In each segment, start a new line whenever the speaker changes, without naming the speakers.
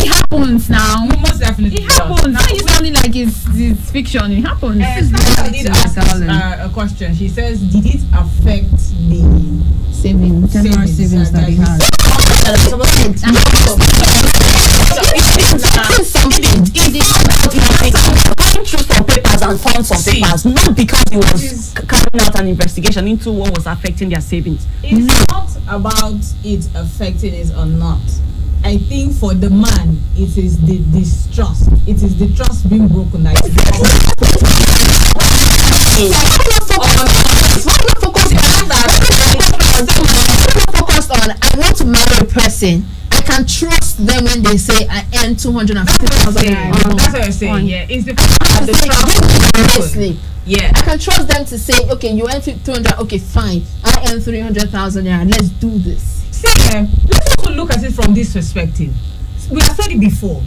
it happens now.
No, most definitely
It happens. Now you sounding like it's fiction. It happens.
Sasha did ask a question. She says, did it affect the
general savings that he has?
Going through some papers and found some papers, not because he was carrying out an investigation into what was affecting their savings.
It's not about it affecting it or not. I think for the man, it is the distrust. It is the trust being broken that is
focused on I want to marry a person. I can trust them when they say I earn 250,000.
That's what I'm saying. Yeah, it's the trust. Yeah,
I can trust them to say, okay, you earn 200. Okay, fine. I earn 300,000. Yeah, let's do this.
See, let's also look at it from this perspective. We have said it before.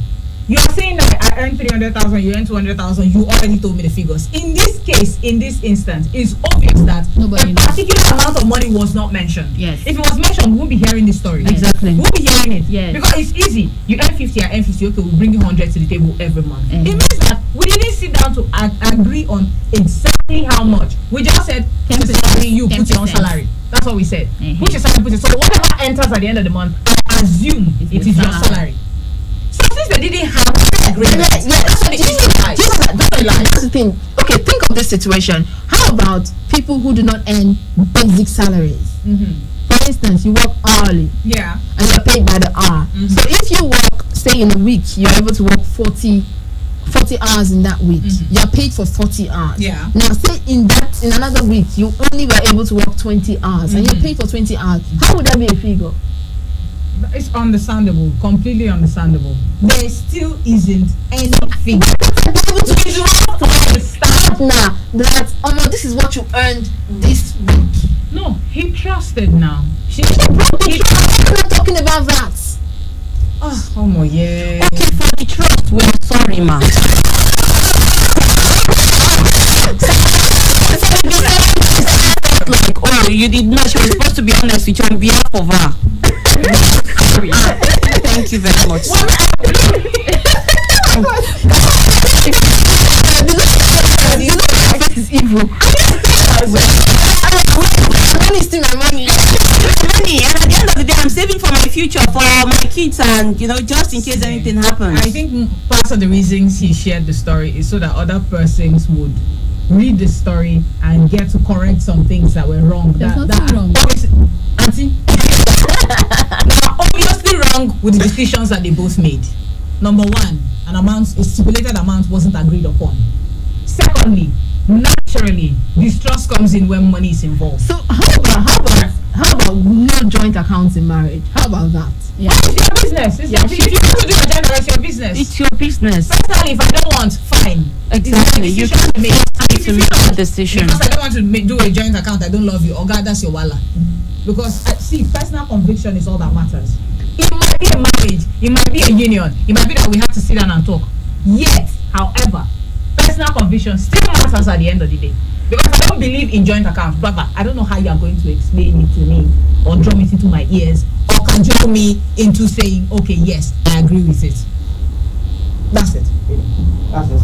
You are saying that I earn 300,000, you earn 200,000. You already told me the figures. In this case, in this instance, it's obvious that a particular amount of money was not mentioned.
Yes.
If it was mentioned, we won't be hearing this story.
Exactly.
We won't be hearing it.
Yes.
Because it's easy. You earn 50, I earn 50. Okay, we'll bring you 100 to the table every month. It means that we didn't sit down to agree on exactly how much. We just said, put your salary, you put your own salary. That's what we said. Put your salary, put it. So whatever enters at the end of the month, I assume it is your salary. So since they didn't have agreement, that's what the issue lies.
That's the thing. Okay, think of this situation. How about people who do not earn basic salaries? For instance, you work hourly.
Yeah.
And you're paid by the hour. So if you work, say in a week, you're able to work 40 hours in that week. You're paid for 40 hours.
Yeah.
Now say in another week you only were able to work 20 hours and you're paid for 20 hours. How would that be a figure?
It's understandable, completely understandable. There still isn't anything.
Start now that this is what you earned this week.
No, he trusted now.
I'm not talking about that.
Oh my yeah.
Okay, for the trust, we're sorry, ma. Like, oh, you did not. She was supposed to be honest with you on behalf of her. Thank you very much.
This is evil. Money is still my money.
Money, and at the end of the day, I'm saving for my future, for my kids, and just in case anything happens.
I think part of the reasons he shared the story is so that other persons would read the story and get to correct some things that were wrong.
There's nothing wrong.
Auntie, now obviously wrong with the decisions that they both made. Number one, a stipulated amount wasn't agreed upon. Secondly, naturally, distrust comes in when money is involved.
So how about no joint accounts in marriage? How about that?
Yeah.
It's your business. If you want to do a gender, it's your business.
It's your business.
Personally, if I don't want, fine.
Exactly. You can
to make
a decision.
Because I don't want to do a joint account, I don't love you. Oh God, that's your wala. Because personal conviction is all that matters. It might be a marriage, it might be a union, it might be that we have to sit down and talk. Yet, however, personal conviction still matters at the end of the day. Because I don't believe in joint accounts, brother. I don't know how you are going to explain it to me or drum it into my ears or cajole me into saying, okay, yes, I agree with it. That's it. That's it.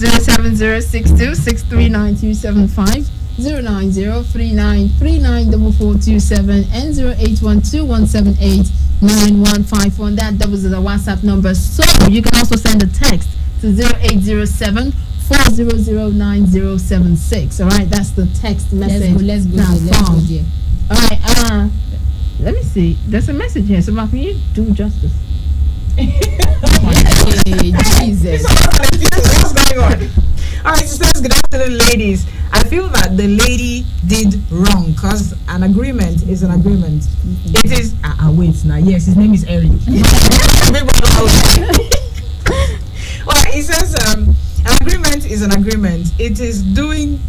07062639275 09039394427 and 08121789151. That doubles the WhatsApp number. So you can also send a text to 0807 4009076. All right, that's the text message.
Let's go there.
All right, let me see. There's a message here. So, can you do justice? Jesus.
What's going on? All right, sisters, good afternoon, ladies. I feel that the lady did wrong because an agreement is an agreement. It is. Wait now. Yes, his name is Eric. Well, he says an agreement is an agreement. It is doing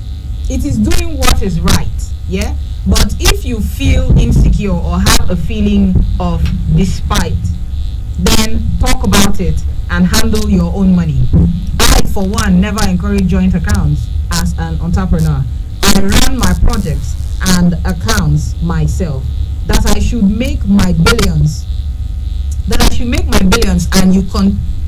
what is right. Yeah. But if you feel insecure or have a feeling of despite, then talk about it and handle your own money. I, for one, never encourage joint accounts as an entrepreneur. I run my projects and accounts myself. That I should make my billions that I should make my billions and you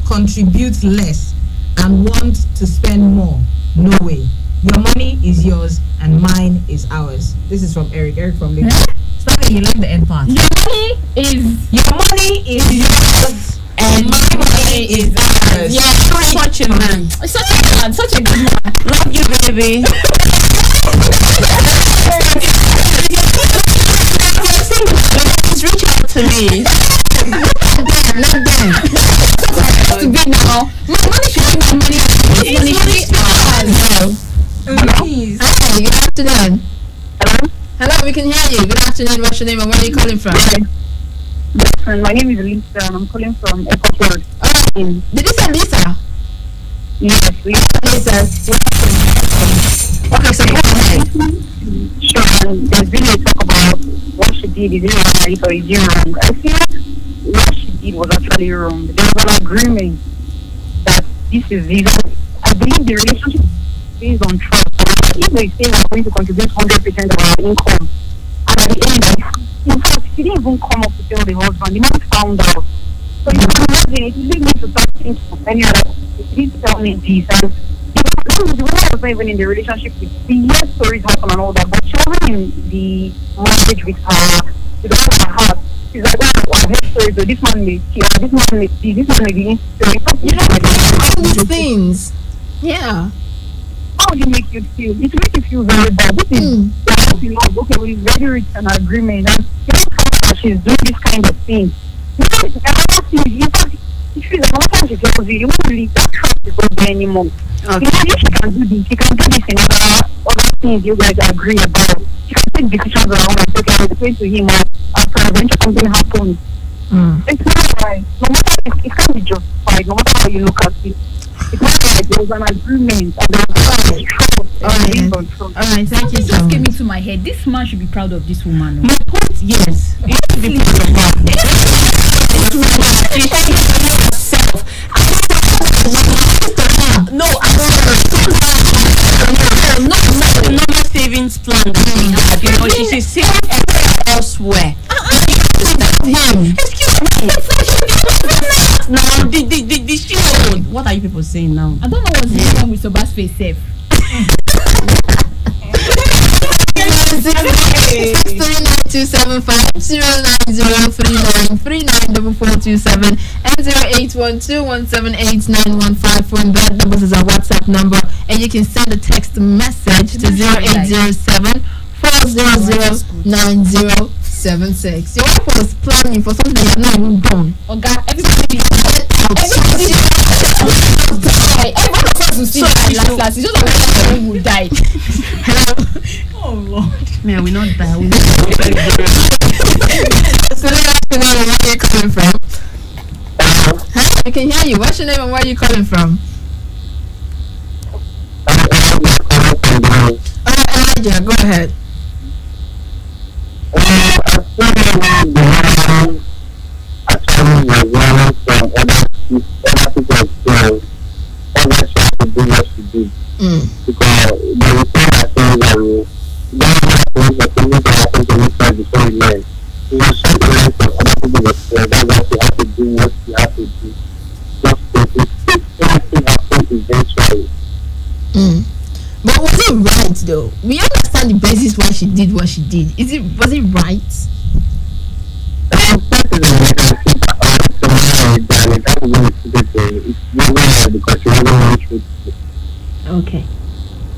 contribute less and want to spend more. No way. Your money is yours and mine is ours. This is from Eric. Eric from Lagos. Stanley, you like the end part.
Your money is
yours and my money is ours.
Yeah, you're such a man.
such a good one, such a good one.
Love you, baby. Reach out to me.
Not them. To be now. My money should be my money. Money should be ours.
Please.
Hi, good afternoon.
Hello?
Hello, we can hear you. Good afternoon. What's your name and where are you calling from?
My name is Lisa and I'm calling from Airport Road.
Did you say Lisa?
Yes,
Lisa. Okay, so go ahead.
Sure, and there's been a talk about what she did, is it right or is it wrong? I feel what she did was actually wrong. There was an agreement that this is it. I believe the relationship is based on trust. If they say we're going to contribute 100% of our income, and at the end, in fact, she didn't even come up to tell the husband. The man found out. So you can imagine, it leads me to start thinking of any other. She didn't tell me this. And the woman was not even in the relationship with. We heard stories happen and all that, but she wasn't in the marriage with her heart. She's like, oh, I've heard stories, so this man may cheat, this man may see, this man may be insecure.
You know, all these things. Yeah.
How would it make you feel? It makes you feel very bad. This is what you love. Okay, we already reached an agreement, and you know she's doing this kind of thing. In fact, if she's another time she tells you, you won't believe that trust is not there anymore.
Okay.
You know, if she can do this, she can do this in other things you guys agree about. She can take decisions around and take care of explain to him after eventually something happens. It's not right. No matter it can't be justified, no matter how you look at it. It's not like there was an agreement and there was a trust.
Alright, thank you so
Just came
much.
into my head. This man should be proud of this woman.
My point, yes. You have to be proud of her. Herself. No, not the normal savings plan that she had. You know, she should save elsewhere.
Him.
Excuse me. Now, the shield. What are you people saying now?
I don't know what's going on with Soba's face safe.
639-275 09039394427 and 0812178915 for that numbers is our WhatsApp number, and you can send a text message to 0807 4009076. Your wife was planning for something that you have not even done.
Okay, everybody everyone of us will see that last. It's just like someone will die.
Hello.
Oh Lord.
Yeah, we not die. We not
So good afternoon, where are you calling from? Hi, I can hear you. What's your name and where are you calling from? Elijah, go ahead.
Because there was some that things that we don't have things that things that happen to me before we learn. You know, some parents and other people that that's what you have to do, what you have to do. Just if anything happens eventually.
But was it right though? We understand the basis why she did what she did. Was it right? Okay.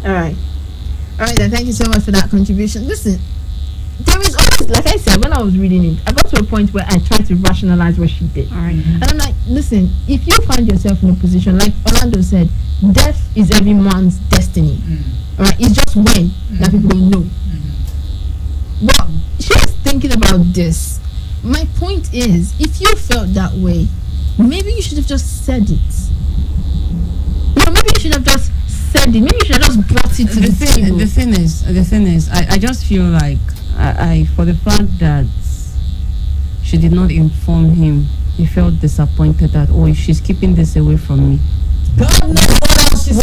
Alright then, thank you so much for that contribution. Listen, there is always, like I said, when I was reading it, I got to a point where I tried to rationalize what she did.
Alright.
And I'm like, listen, if you find yourself in a position, like Orlando said, death is every man's destiny. Alright, it's just when that people don't know. But she was thinking about this. My point is, if you felt that way, maybe you should have just said it. No, maybe you should have just said it. Maybe you should have just brought it to the table.
The thing is, I just feel like I for the fact that she did not inform him, he felt disappointed that, oh, if she's keeping this away from me,
God knows what else she's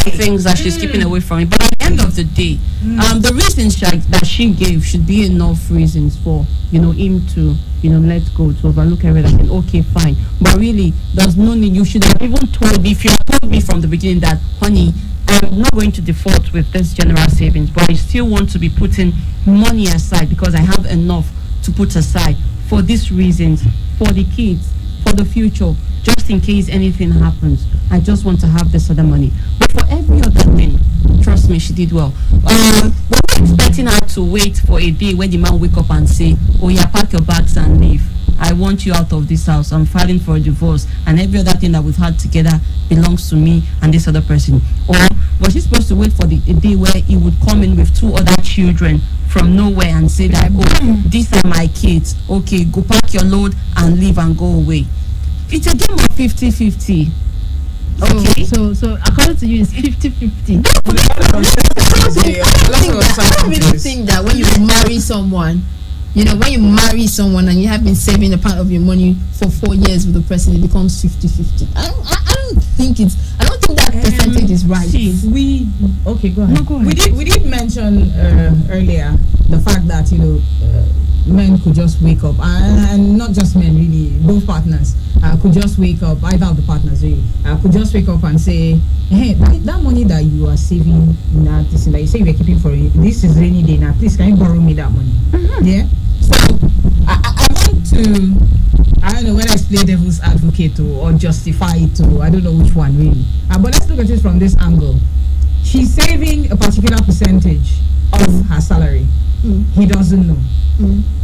things that she's keeping away from me. But at the end of the day, the reasons that she gave should be enough reasons for him to let go, to overlook everything. Okay, fine. But really, there's no need. You should have even told me, if you told me from the beginning that, honey, I'm not going to default with this general savings, but I still want to be putting money aside because I have enough to put aside for these reasons, for the kids, for the future, just in case anything happens. I just want to have this other money. But for every other thing, trust me, she did well. We're expecting her to wait for a day when the man wake up and say, oh yeah, pack your bags and leave. I want you out of this house. I'm filing for a divorce, and every other thing that we've had together belongs to me and this other person. Or was she supposed to wait for a day where he would come in with 2 other children from nowhere and say that, oh, these are my kids. Okay, go pack your load and leave and go away. It's a game of 50-50. Okay.
So according to you, it's 50-50. I don't really think that when you marry someone, when you marry someone and you have been saving a part of your money for 4 years with the person, it becomes 50-50. I don't think that percentage is right.
Okay, go ahead.
No, go ahead.
We did mention earlier the fact that men could just wake up, and not just men really, both partners could just wake up, either of the partners really, could just wake up and say, hey, that money that you are saving now, this and that you say you're keeping for it, this is rainy day now, please can you borrow me that money? Yeah. So I want to, I don't know whether it's play devil's advocate or justify it I don't know which one really. But let's look at it from this angle. She's saving a particular percentage of her salary. He doesn't know.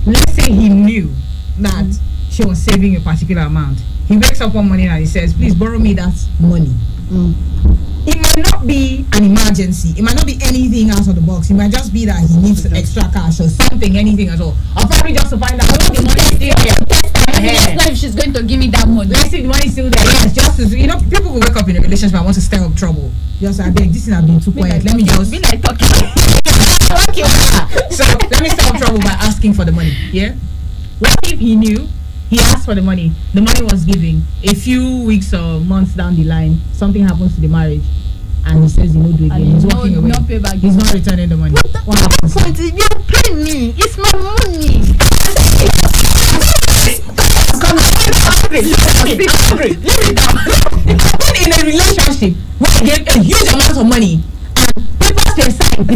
Let's say he knew that she was saving a particular amount. He wakes up one morning and he says, please borrow me that money. It might not be an emergency. It might not be anything out of the box. It might just be that he needs extra cash or something, anything at all. Or probably just to find out the money is still there.
Not if she's going to give me that money.
Let's see, the money is still there. Yes, just to, people will wake up in a relationship and want to stir up trouble. Just I beg, this thing has been too quiet. Let me just
be like talking.
So let me stir up trouble by asking for the money. Yeah. What if he knew? He asked for the money was given. A few weeks or months down the line, something happens to the marriage, and he says he no do again. He's walking away. He's not returning the money. What happens?
You're paying me. It's my money.
In a relationship where he gave a huge amount of money and papers were signed,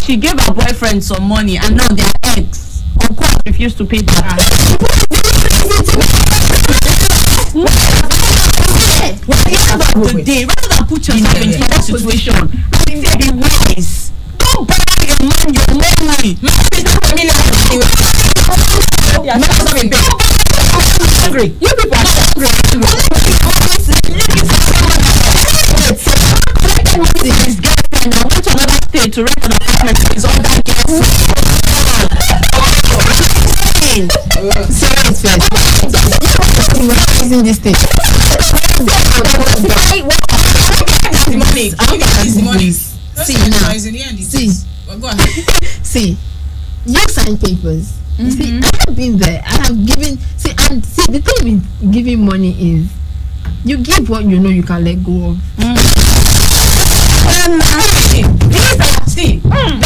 she gave her boyfriend some money and now their ex of course refused to pay back. The day, rather than put yourself into that situation, I think be wise. Don't buy your man your money.
Hungry. You people are hungry.
His girlfriend, I went to another state to rent an apartment for his other girlfriend.
Using this thing. See, you sign papers. You see, I have been there. I have given. See, the thing with giving money is you give what you know you can let go of.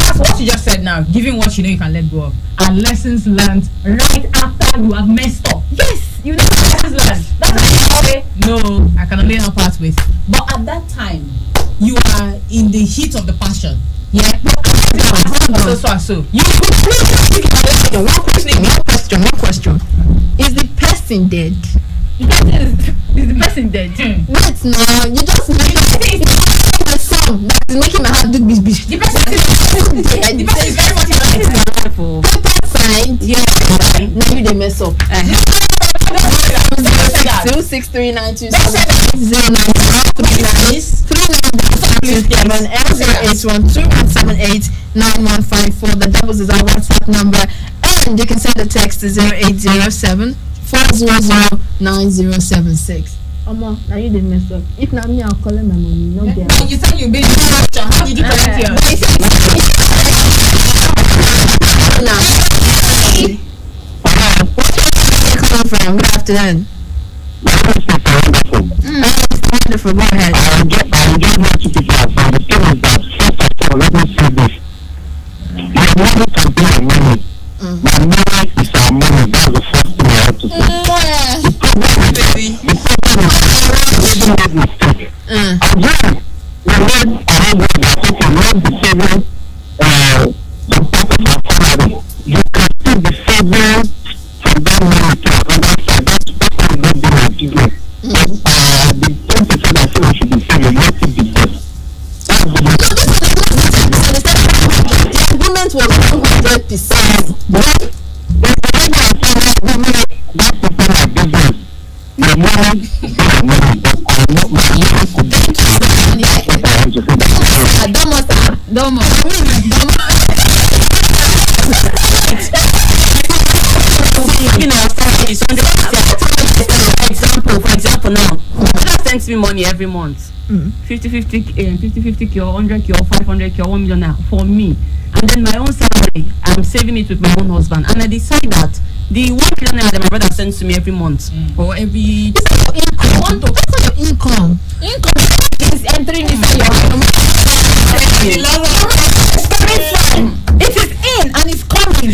That's what you just said now. Giving what you know you can let go of. And lessons learned right after you have messed up. Yes, you know lessons learned. That's no, I can only help out with. But at that time, you are in the heat of the passion. Yeah. So. You
one question. Is the person dead?
Is the person dead?
Wait, no, you just make a song that is making my heart do bish.
The person is very much in
paper signed. Yeah. Now you they mess up. 9154. The doubles is our WhatsApp number, and you can send a text to 0807 400 9076. Omo, now you didn't mess up. If not me, I'll call my money. No girl.
You said you made how did you collect yours?
Now, where coming from? Good afternoon. Wonderful. Go ahead.
I just want to be clear. The thing is that first of all, let me say this. My money can be our money. My money is our money. That's the first thing I have to say. The problem is making mistake. Again, we made a lot that people not be saving some part of our salary. You can still be saving from that money to another side. That's not being a business. The 10% I feel we should be saving, let it be less. That's
the agreement was 100%.
that person like business. My money is my money, but I know my money could be what I want to say.
Domo.
For example now, Mother sends me money every month. 50k or 100k or 500k or 1 million now for me. And then my own salary, I'm saving it with my own husband. And I decide that the 1 million naira that my brother sends to me every month or every
Income. That's not your income. Income is entering into your home. It is in and it's coming.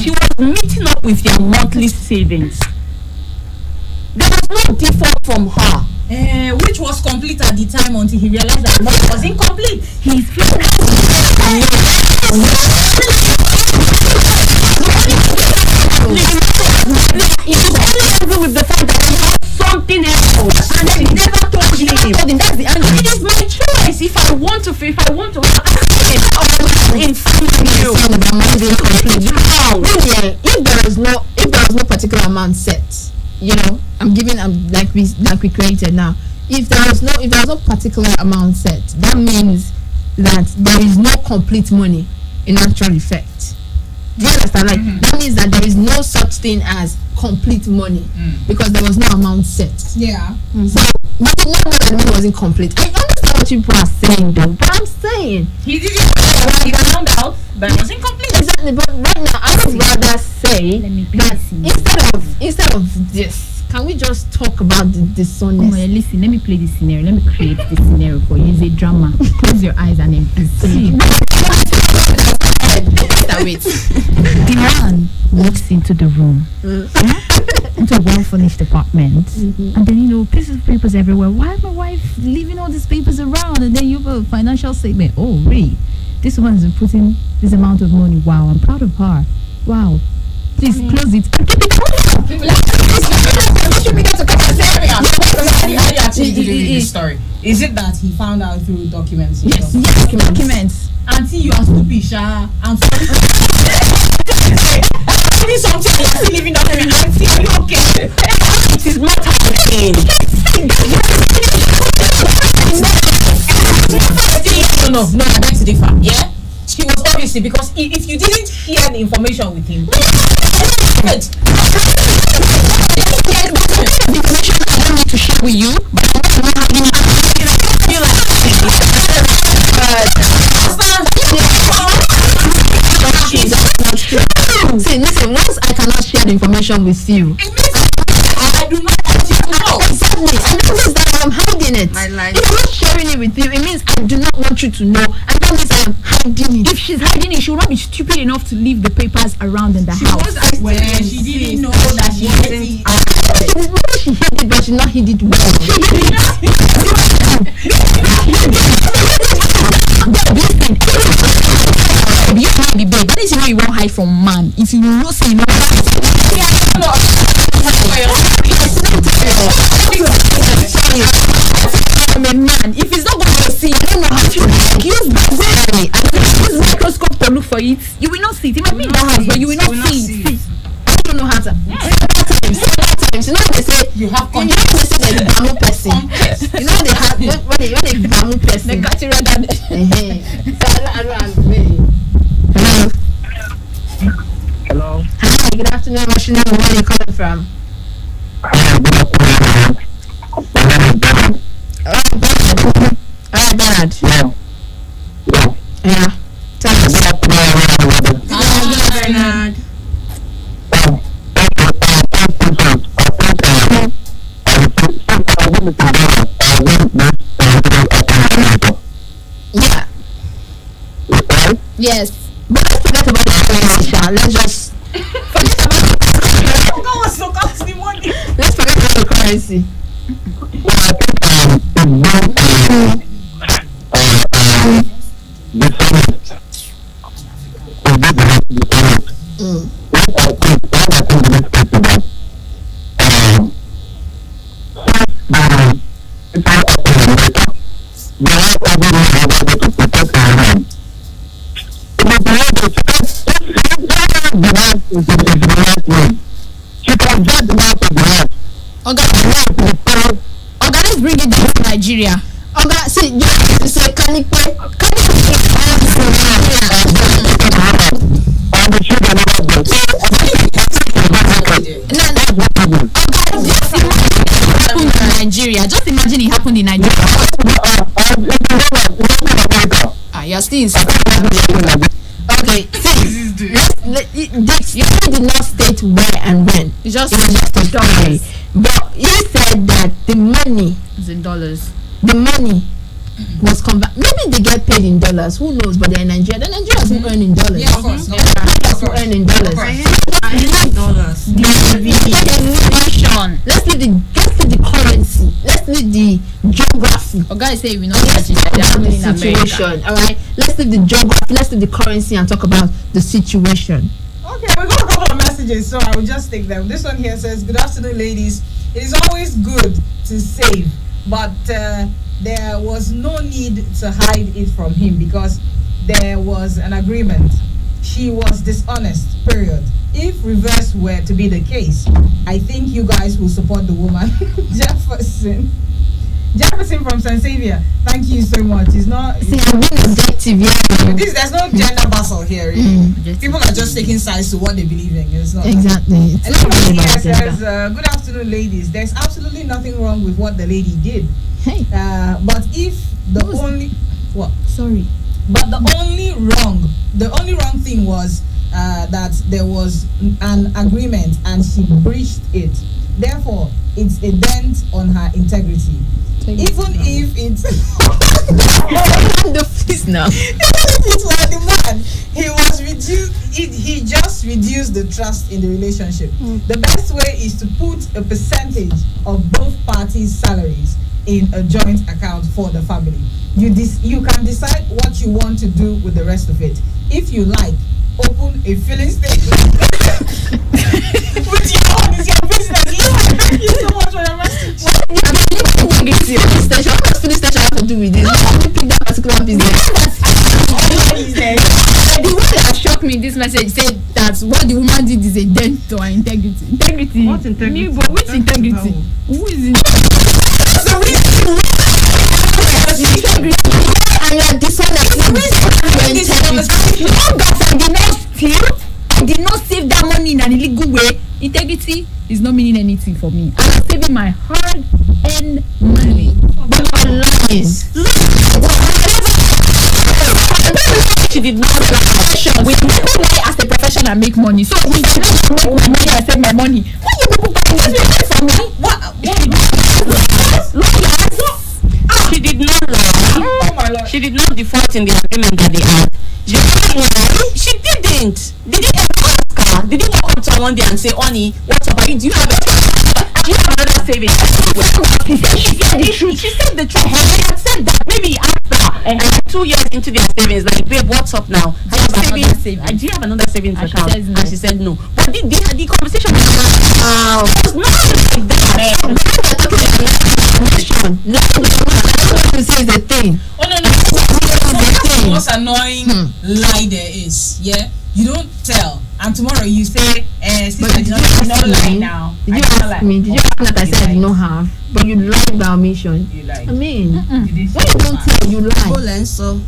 She was meeting up with their monthly savings. There was no default from her.
Which was complete at the time until he realized that the money was incomplete.
He's with the fact that he had something else and she never told him. That's the answer. It is my choice if I want to
if there is no particular amount set, you know, like we created now. If there is no particular amount set, that means that there is no complete money in actual effect. Do you understand? Like that means that there is no such thing as complete money because there was no amount set.
Yeah.
So not that the money wasn't complete. I understand what people are saying though, but I'm saying
He didn't he found out that it was incomplete.
exactly. But right now, I would rather say that instead of this, can we just talk about the dishonest?
Listen, let me play this scenario. Let me create this scenario for you. It's a drama. Close your eyes and then see. The man walks into the room, into a well-furnished apartment, and then pieces of papers everywhere. Why is my wife leaving all these papers around? And then you have a financial statement. Oh, really? This woman has been putting this amount of money. Wow, I'm proud of her. Wow. Please close it.
How you actually did this story? Is it that he found out through documents?
Yes, documents.
Auntie, you are stupid, Sha. I'm sorry. I did something. You're still living up with Auntie. Are you okay?
It is not happening.
No, I beg to differ. Yeah? She was obviously, because if you didn't share the information with him,
The information I don't need to share with you, but I'm not having See, listen, once I cannot share the information with you,
I do not want you to know.
Exactly, and that means that I am hiding it.
My life.
If I'm not sharing it with you, it means I do not want you to know, and that means I am hiding it.
If she's hiding it, she will not be stupid enough to leave the papers around in the house.
She didn't know that she hid it.
She hid it, but she not hid it well.
You can't be big. That is why you won't hide from man. If you know, say you know. I'm a man. If it's not going to see, I don't know how to use microscope to look for it. You will not see it. It might be in the house, but you will not see it.
I don't know how to. Sometimes, you know they say
You have
when you say there's a Bamu person. You know they have when they Bamu person.
They got you rather than
So I don't
Hello.
Hi, good afternoon. What's your name? Where are you calling from? Alright, Bernard. Yeah. Tell us.
Bernard.
Yeah. Yes. But let's forget about the currency, Sha. Let's just forget about let's forget about the currency. Oga, let's bring it down to Nigeria. Oga, see, you have to say, can you pay? Nigeria. Just imagine it happened in Nigeria. You're still in okay, see, you did not state where and when. It was just a story. But he said that the money
It's in dollars.
the money was converted. Maybe they get paid in dollars. Who knows? But they're in Nigeria. The Nigerians who earn in dollars.
Yeah, of course.
Nigerians who earn in dollars.
$dollars.
Let's leave the currency. Let's leave the geography.
A guy say we not imagine that they're
The
happening in America.
situation. All right. Let's leave the geography. Let's leave the currency and talk about the situation.
Okay, we got a couple of messages, so I will just take them. This one here says, "Good afternoon, ladies. It is always good to save, but there was no need to hide it from him because there was an agreement. She was dishonest, period. If reverse were to be the case, I think you guys will support the woman." Jefferson from St. Xavier, thank you so much. It's not.
See, I'm being objective. Yeah.
There's no gender battle here. Really. People are just taking sides to what they believe in. It's not
Exactly. It's
and
not
everybody
really
here
about
says,
gender.
"Good afternoon, ladies. There's absolutely nothing wrong with what the lady did.
Hey,
But if the
What was-
only what?
sorry.
But the only wrong thing was that there was an agreement and she breached it. Therefore, it's a dent on her integrity. Even if it's
The face now.
it's like the man, he just reduced the trust in the relationship. The best way is to put a percentage of both parties' salaries in a joint account for the family. You can decide what you want to do with the rest of it. If you like, open a filling station. With your own, it's your business. Thank you so much for your message.
Station. What does filling station have to do with this? How do you pick that particular business?
The one that shocked me in this message said that what the woman did is a dent to her integrity. Integrity.
What integrity?
Me, but which integrity? Who is it?
Integrity. And you're dishonest. Your integrity.
Oh God, I did not steal. I did not save that money in an illegal way. Integrity is not meaning anything for me. I'm saving my hard-earned money.
But you're lying.
She did not have a profession. We never as a profession and make money. So we cannot make my money and save my money. Why you people buy this for me?
She did not lie.
Oh my Lord.
She did not default in the agreement that they had. She didn't. Did you ever ask her? Did you walk up to her one day and say, "Oni, what's up? Do you have another savings?" She said the truth. She had said that. Maybe after and 2 years into their savings, like, babe, what's up now?
Do you have another savings?
Do you have another savings
And she
account?
says no.
And she said no. But the conversation was not like that.
No, to say is the thing.
Oh no, that's the most annoying lie there is. Yeah, you don't tell, and tomorrow you say,
But
"Sister,
did you
you not
ask
lie
me?
now."
Did
I
you
don't
ask
lie.
me? Did you ask me that I said I did not have? But you lied by omission.
You lied.
I mean,
You didn't
when
say
you don't
that.
tell, you lie.
So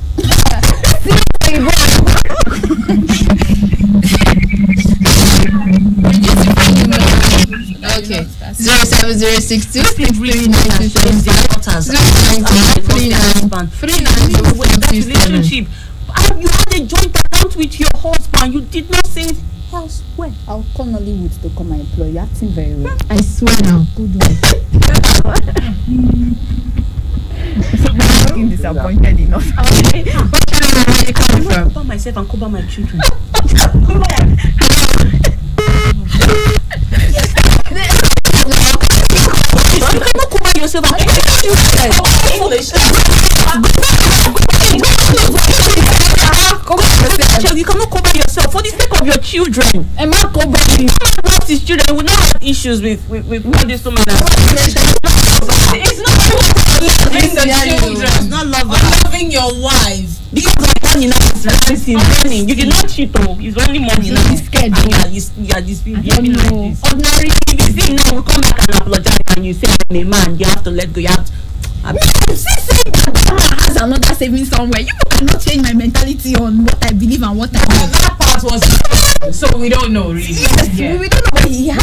07062
relationship. You had a joint account with your husband. You did not say it elsewhere.
I'll call Nollywood to come and employ you. Acting very well.
I swear now.
Good one.
Looking disappointed enough.
Okay. What channel are you coming from?
Cover myself and cover my children. You cannot cover yourself and cover your children. You cannot cover yourself for the sake of your children.
Am I covering?
What is children? We will not have issues with all these women. It's not loving the children. It's not loving your wife. Because of money now is running. You did not cheat though. It's only money now.
He's scared.
Yeah, this behaving like this. Ordinary, if you see now, we come back and apologize and you say I'm a man, you have to let go. You have to.
Saying that Grandma has another saving somewhere. You cannot change my mentality on what I believe and what I do.
That part was so we don't know really.
Yes, we don't know what he has.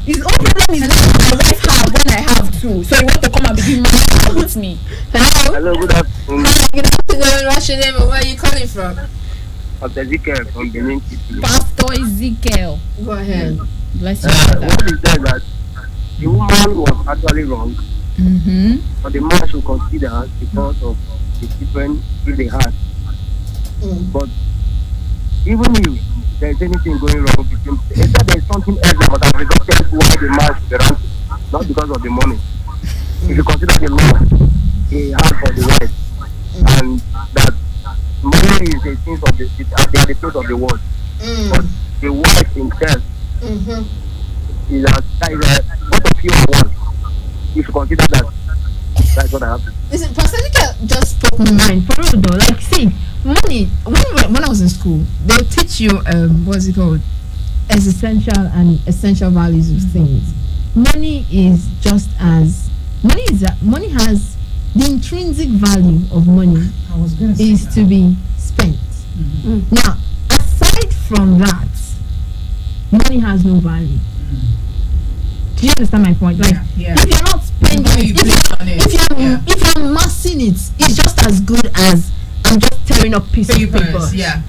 His own problem is what my wife have when I have too. So he want to come and begin marriage with me.
Hello?
Hello, good afternoon.
Hi, good afternoon. What's your name and where are you calling from?
Pastor Ezekiel from Benin City.
Pastor Ezekiel.
Go ahead.
Bless you.
What is that the woman was actually wrong, but the man should consider because of the children they had. But even if there is anything going wrong between, instead there is something else that must have resulted why the man should be ranted, not because of the money. If you consider the law he had for the wife, and that money is a thing of the things of the world, but the wife himself is what of you want. You should consider that. That's what I have to.
Listen, Pastor Ezekiel just spoke my mind. For real though, like, see, money. When I was in school, they'll teach you what's it called, existential and essential values of things. Money is just as money has the intrinsic value of money is to be spent. Now, aside from that, money has no value. Do you understand my point? Like, if you're not spending if you're amassing it, it's just as good as I'm just tearing up pieces of paper.
Yeah.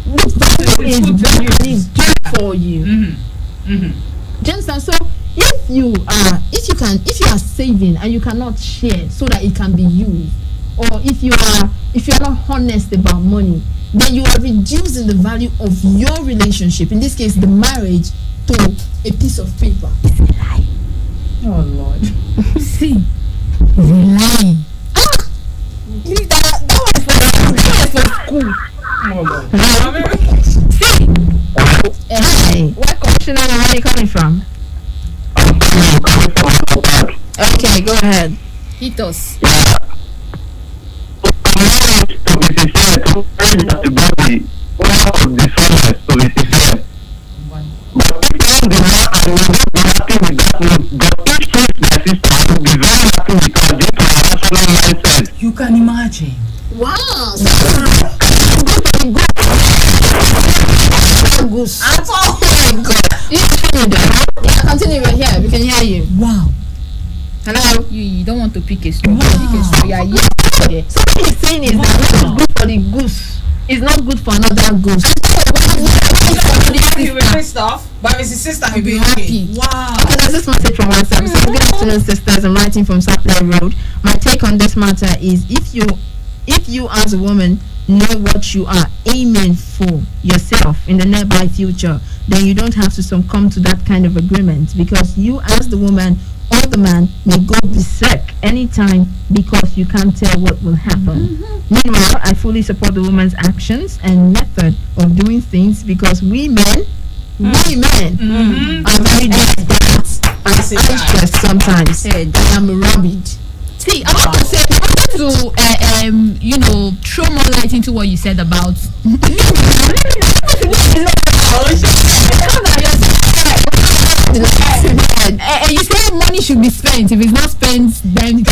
This value is what money is doing for you. Do you understand? So if you are saving and you cannot share so that it can be used, or if you are not honest about money, then you are reducing the value of your relationship, in this case the marriage, to a piece of paper. It's a lie.
Oh Lord.
See, it's a lie.
That was for school.
Oh Lord.
Hey, what commissioner are you coming from? Okay, go ahead.
Hit us.
You can imagine.
Wow. Goose. Oh my God. Continue. We're here. We can hear you.
Wow.
Hello.
You don't want to pick a straw. Yeah.
So what he's saying is that what is good for the goose is not good for another goose.
He will be pissed off, but Mrs. Sister will be happy. Wow.
Okay, there's this message from WhatsApp. So good afternoon, sisters. I'm writing from Sapler Road. My take on this matter is if you as a woman know what you are aiming for yourself in the nearby future, then you don't have to succumb to that kind of agreement, because you as the woman or the man may go berserk anytime because you can't tell what will happen. Meanwhile, I fully support the woman's actions and method of doing things, because we men are very desperate and anxious sometimes. I am rabid.
See, I want to say, throw more light into what you said about. You say money should be spent. If it's not spent, then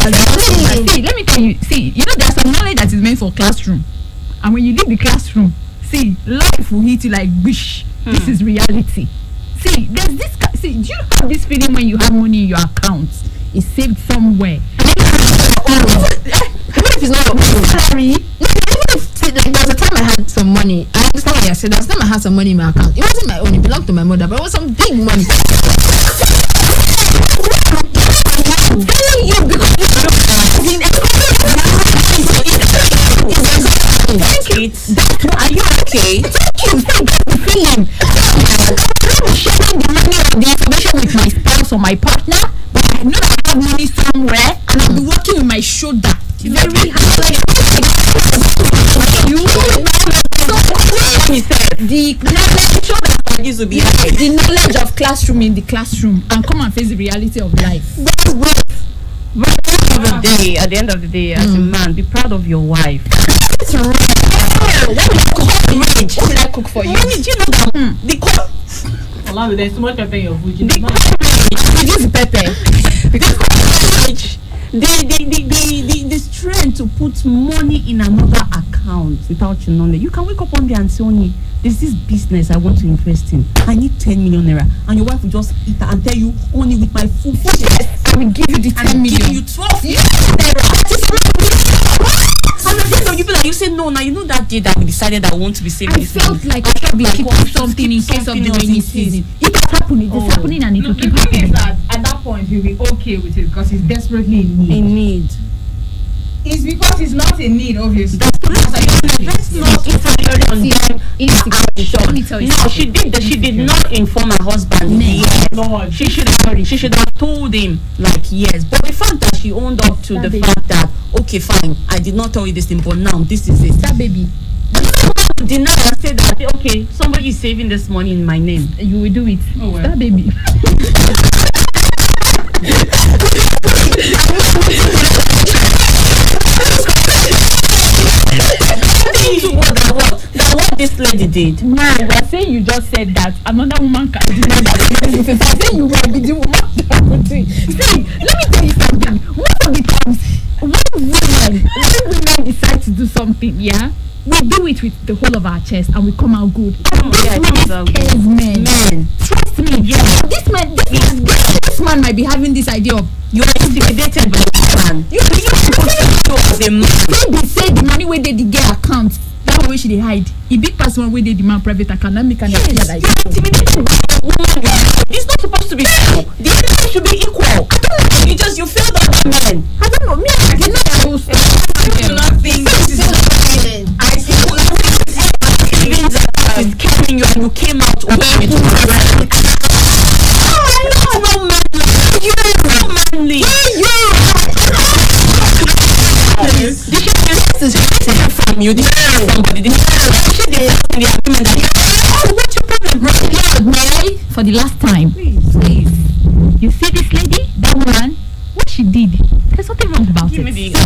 see, let me tell you. See, there's some knowledge that is meant for classroom, and when you leave the classroom, see, life will hit you like wish. This is reality. See,
see, there's this. See, do you have this feeling when you have money in your account? It's saved somewhere.
Even if it's not your own salary, even if see, like there was a time I had some money. I understand what you said. There was a time I had some money in my account. It wasn't my own. It belonged to my mother, but it was some big money. I'm telling you because
Are you okay?
thank you. The feeling.
I'm sharing the money or the information with my spouse or my partner, but I know that I have money somewhere and I'll be working with my shoulder. Very hard. You the knowledge of classroom in the classroom and come and face the reality of life.
At the end of the day, as a man, be proud of your wife.
It's real. What will I cook for you?
Do you know that
There's too much pepper in your food.
Reduce pepper.
the strength to put money in another account without your knowledge. You can wake up one day and say, Onyi, there's this business I want to invest in. I need 10 million naira. And your wife will just eat and tell you, only with my full chest,
I will give you the 10 million.
give you 12 million and at the end of you be like, you say no. Now you know that day that we decided that we want to be saving
I
this
felt
money.
like I should be keeping something in case of the rainy season. If it's happening, it's happening and it will keep
The thing is
happening.
that at that point he'll be okay with it because he's desperately in need.
In need.
It's because he's not in need, obviously.
Let's not inferiority on them.
Let me tell you
No,
something.
she did not inform her husband. Yes.
Lord.
She should have told him like yes. But the fact that she owned up to the fact that okay, fine, I did not tell you this thing, but now this is it.
That baby,
Deny and say that okay, somebody is saving this money in my name.
you will do it.
Oh, well.
That baby.
What this lady did.
No, we're saying you just said that another woman can do that. If I say you will be the woman that will do it. See, let me tell you something. Most of the times, when women decide to do something, yeah, we do it with the whole of our chest and we come out good. And this man scares men. Trust me, yeah. This man might be having this idea of
You are intimidated by this man. You as a man.
they say the money where they get account. That way she they hide. A big person where they demand private account. That make an appear like
You are intimidated by a woman. It's not supposed to be equal. The other should be equal. I don't know. You feel the other men.
I don't know. Me, I did not know.
I do not think this is
I see feelings that is carrying you and you came out okay. No manly. You no manly. This is from you. This is somebody. This is the argument that what's your problem?
Mary, for the last time, please. You see this lady, that woman, what she did? There's nothing wrong about
Give me
it.
the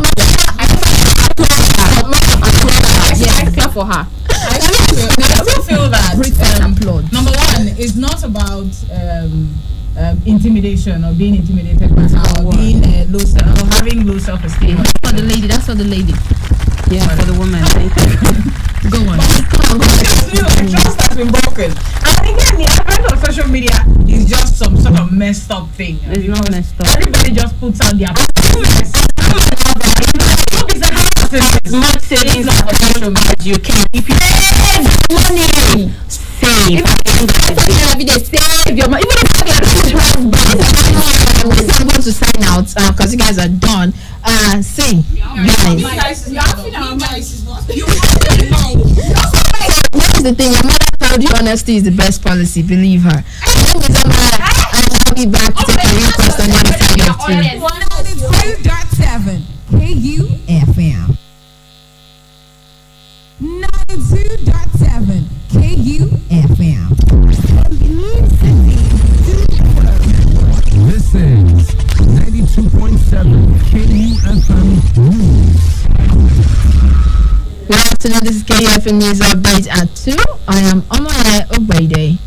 Yes, clap for her.
I still feel that number one is not about intimidation or being intimidated by her or being low self or having low self-esteem.
For the lady, that's for the lady.
yeah for the woman. Thank you.
Go on.
The trust has been broken. And again, the advent of social media is just some sort of messed up thing.
It's not messed up.
Everybody just puts out their
Smart savings as you can. If you save money, save.
Every day, save your money. Even if I'm going to sign out because you guys are done. Say, guys. That's the thing. Your mother told you honesty is the best policy. Believe her. I'll be back to take a request on the
92.7 KUFM. 92.7 KUFM.
This is 92.7 KUFM News.
Good afternoon, this is KUFM News Update at 2. I am Omoye Ogbede.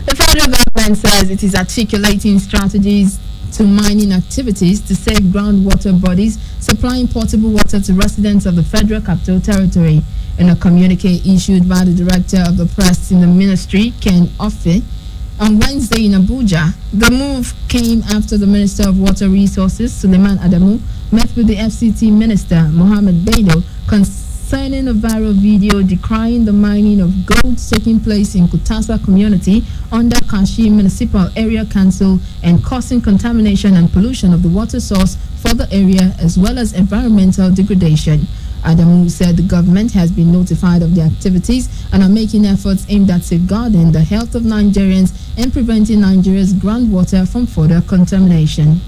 The federal government says it is articulating strategies to mining activities to save groundwater bodies supplying potable water to residents of the Federal Capital Territory. In a communique issued by the Director of the Press in the Ministry, Ken Ofe, on Wednesday in Abuja, the move came after the Minister of Water Resources, Suleiman Adamu, met with the FCT Minister, Mohammed Bello, concerning a viral video decrying the mining of gold taking place in Kutasa community under Kashi Municipal Area Council and causing contamination and pollution of the water source for the area as well as environmental degradation. Adamu said the government has been notified of the activities and are making efforts aimed at safeguarding the health of Nigerians and preventing Nigeria's groundwater from further contamination.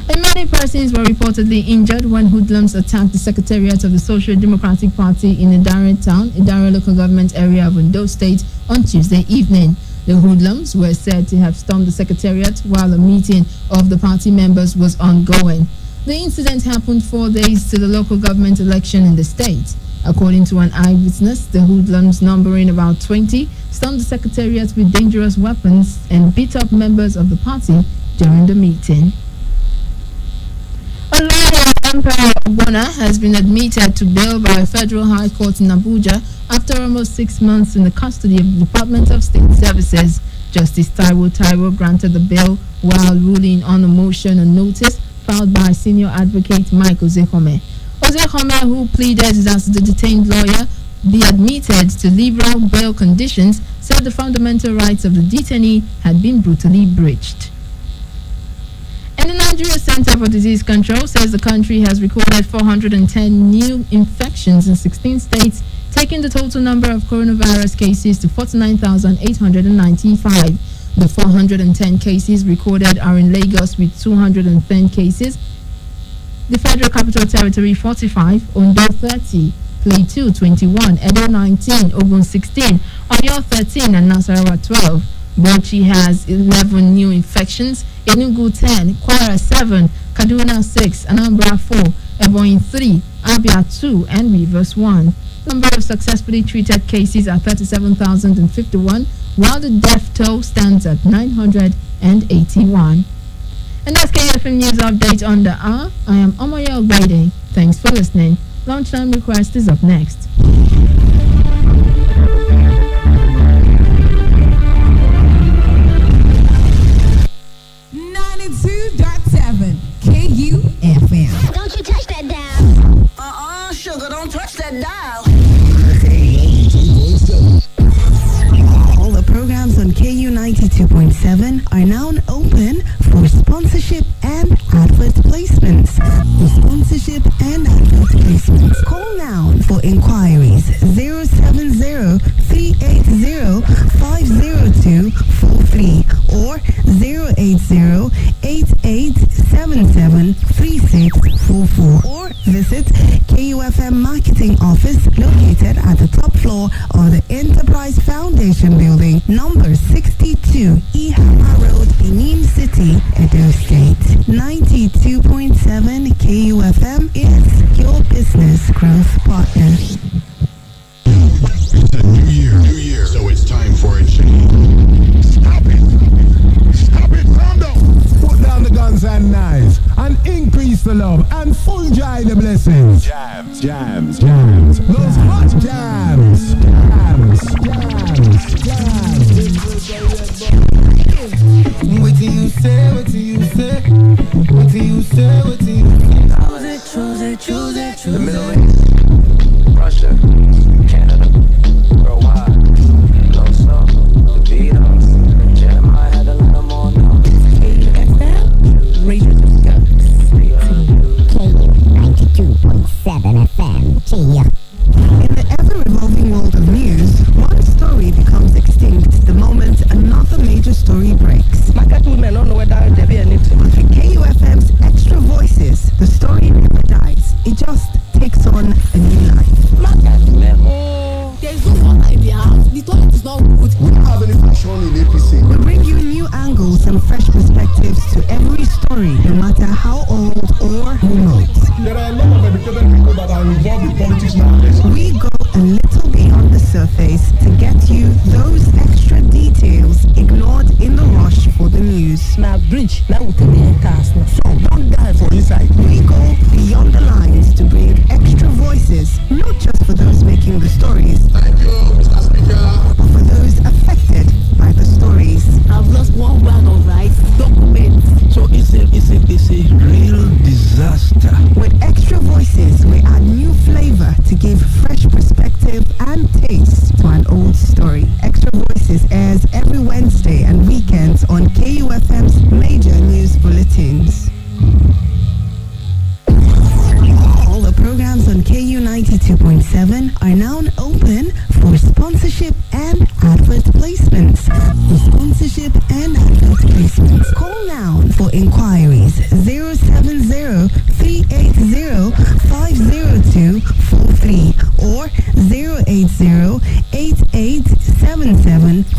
And many persons were reportedly injured when hoodlums attacked the secretariat of the Social Democratic Party in Idare town, Idare local government area of Ondo State, on Tuesday evening. The hoodlums were said to have stormed the secretariat while a meeting of the party members was ongoing. The incident happened 4 days to the local government election in the state. According to an eyewitness, the hoodlums, numbering about 20, stormed the secretariat with dangerous weapons and beat up members of the party during the meeting. A lawyer, Emperor Ogbonna, has been admitted to bail by a federal high court in Abuja after almost 6 months in the custody of the Department of State Services. Justice Taiwo granted the bail while ruling on a motion and notice filed by senior advocate Mike Ozehome. Ozehome, who pleaded as the detained lawyer be admitted to liberal bail conditions, said the fundamental rights of the detainee had been brutally breached. And the Nigeria Center for Disease Control says the country has recorded 410 new infections in 16 states, taking the total number of coronavirus cases to 49,895. The 410 cases recorded are in Lagos with 210 cases, the Federal Capital Territory 45, Ondo 30, Plateau 21, Edo 19, Ogun 16, Oyo 13 and Nasarawa 12. Bauchi has 11 new infections, Enugu 10, Kwara 7, Kaduna 6, Anambra 4, Ebonyi 3, Abia 2 and Rivers 1. Number of successfully treated cases are 37,051, while the death toll stands at 981. And that's KFM News Update on the hour. I am Omoye Ogbede. Thanks for listening. Lunchtime request is up next.
92.7 KUFM.
Don't you touch that dial. Sugar, don't touch that dial.
All the programs on KU 92.7 are now open for sponsorship and advert placements. For sponsorship and advert placements, call now for inquiries 070-380-50243 or 080-8877-3644 or visit KUFM Marketing Office located at the top floor of the Enterprise Foundation Building, number 62, Ihama Road, Benin City, Edo State. 92.7 KUFM is your business growth partner.
It's a new year, so it's time for a change. Stop it, calm down. Put down the guns and knives and increase the love and full joy the blessings. Jams. Those hot jams. What do you say? Choose it. The Middle East, Russia, Canada, worldwide, low slow, the Beatles, Jeremiah had a little more now.
Radio K92.7 FM.
In the ever-evolving world of news, one story becomes extinct the moment another major story breaks. But for KUFM's extra voices, the story never dies. It just takes on a new life.
There's no one idea. The toilet is not good.
We don't have any fashion in APC.
We bring you new angles and fresh perspectives to every story, no matter how old or remote.
There are a lot of educated people that are involved in politics nowadays.
We go a little beyond the surface to get you those extra details ignored in the rush for the news.
Now bridge, now we take the cast.
So don't die for inside.
We go beyond the lines to bring extra voices, not just for those making the stories,
Thank you, Mr. Speaker.
but for those affected by the stories.
I've lost one bag of rice. Documents.
So it's a real disaster.
With extra voices, we add new flavor to give fresh perspective and taste to an old story. Extra Voices airs every Wednesday and weekends on KUFM's major news bulletins. All the programs on KU 92.7 are now open for sponsorship and advert placements. For sponsorship and advert placements, call now for inquiries 070-380-50243 or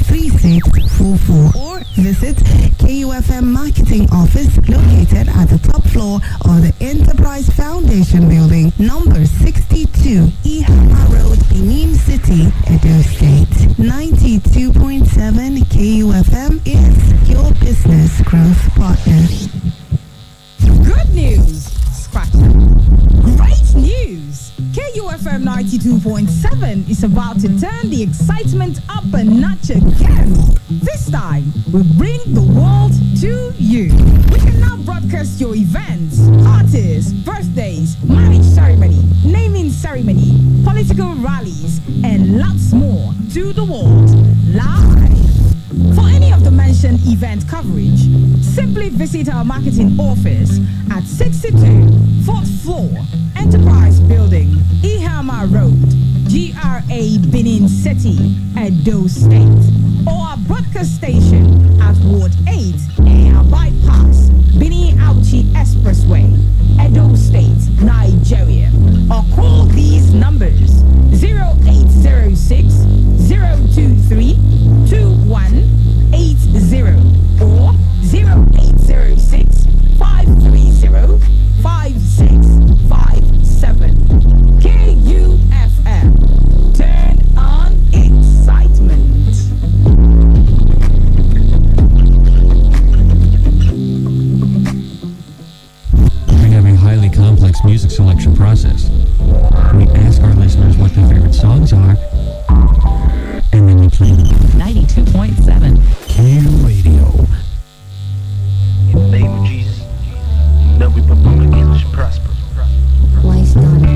080-8877-3644 or visit KUFM Marketing Office located at the top floor of the Enterprise Foundation Building, number 62, Ihama Road, Benin City, Edo State. 92.7 KUFM is your business growth partner.
Good news. Scratch that. Great news. KUFM 92.7 is about to turn the excitement up a notch again. This time, we bring the world to you. We can now broadcast your events, artists, birthdays, marriage ceremony, naming ceremony, political rallies, and lots more to the world live. For any of the mentioned event coverage, simply visit our marketing office at 62 4th floor, Enterprise Building, Ihama Road, GRA Benin City, Edo State, or our broadcast station at Ward 8, Air Bypass, Benin Auchi Expressway, Edo State, Nigeria, or call these numbers 0806 023 2180 or 0806 530 5657. KUFM. Turn on excitement.
We have a highly complex music selection process. We ask our listeners what their favorite songs are, and then we play them.
92.7.
KU Radio.
In the name of Jesus, that we publicly should prosper.
Why start it?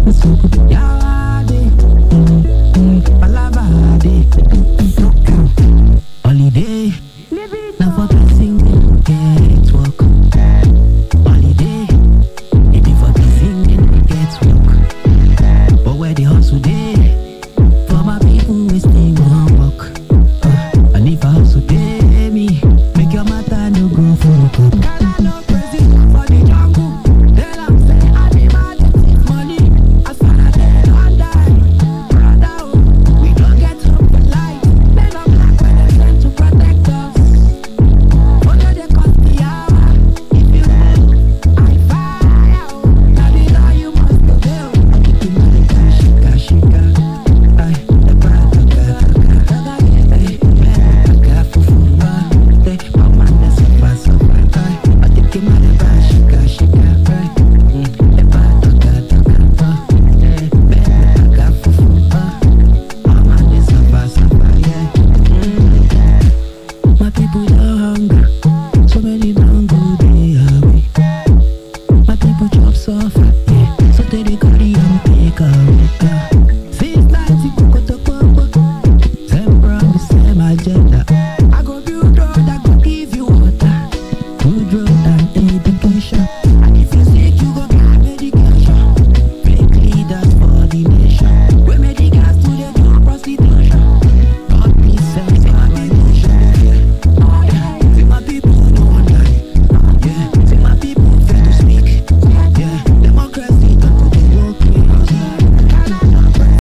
Yeah.